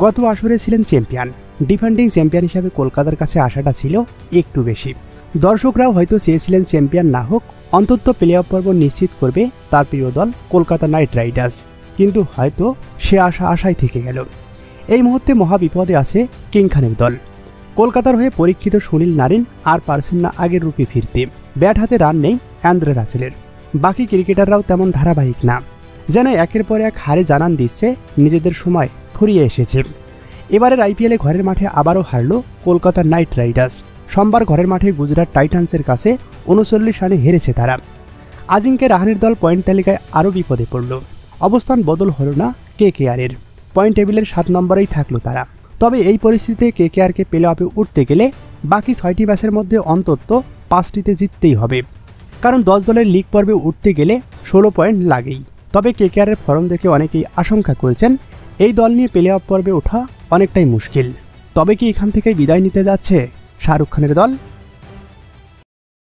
গত আসরে ছিলেন চ্যাম্পিয়ন। ডিফেন্ডিং চ্যাম্পিয়ন হিসাবে কলকাতার কাছে আশাটা ছিল একটু বেশি। দর্শকরাও হয়তো চেয়েছিলেন চ্যাম্পিয়ন না হোক, অন্তত প্লে অফ পর্ব নিশ্চিত করবে তার প্রিয় দল কলকাতা নাইট রাইডার্স। কিন্তু হয়তো সে আশায় থেকে গেল। এই মুহূর্তে মহাবিপদে আছে কিং খানের দল। কলকাতার হয়ে পরীক্ষিত সুনীল নারিন আর পারছেন না আগের রূপে ফিরতে। ব্যাট হাতে রান নেই অ্যান্দ্রে রাসেলের। বাকি ক্রিকেটাররাও তেমন ধারাবাহিক না, যেন একের পর এক হারে জানান দিচ্ছে নিজেদের সময় ফুরিয়ে এসেছে। এবারের আইপিএলে ঘরের মাঠে আবারও হারল কলকাতা নাইট রাইডার্স। সোমবার ঘরের মাঠে গুজরাট টাইটান্সের কাছে 39 রানে হেরেছে তারা। আজিঙ্কে রাহানের দল পয়েন্ট তালিকায় আরও বিপদে পড়ল। অবস্থান বদল হল না কেকেআরের। পয়েন্ট টেবিলের 7 নম্বরেই থাকলো তারা। তবে এই পরিস্থিতিতে কেকেআরকে প্লে অফে উঠতে গেলে বাকি 6টি ম্যাচের মধ্যে অন্তত 5টিতে জিততেই হবে, কারণ 10 দলের লিগ পর্বে উঠতে গেলে 16 পয়েন্ট লাগেই। তবে কেকেআরের ফর্ম দেখে অনেকেই আশঙ্কা করেছেন এই দল নিয়ে প্লে অফ পর্বে ওঠা অনেকটাই মুশকিল। তবে কি এখান থেকে বিদায় নিতে যাচ্ছে শাহরুখ খানের দল?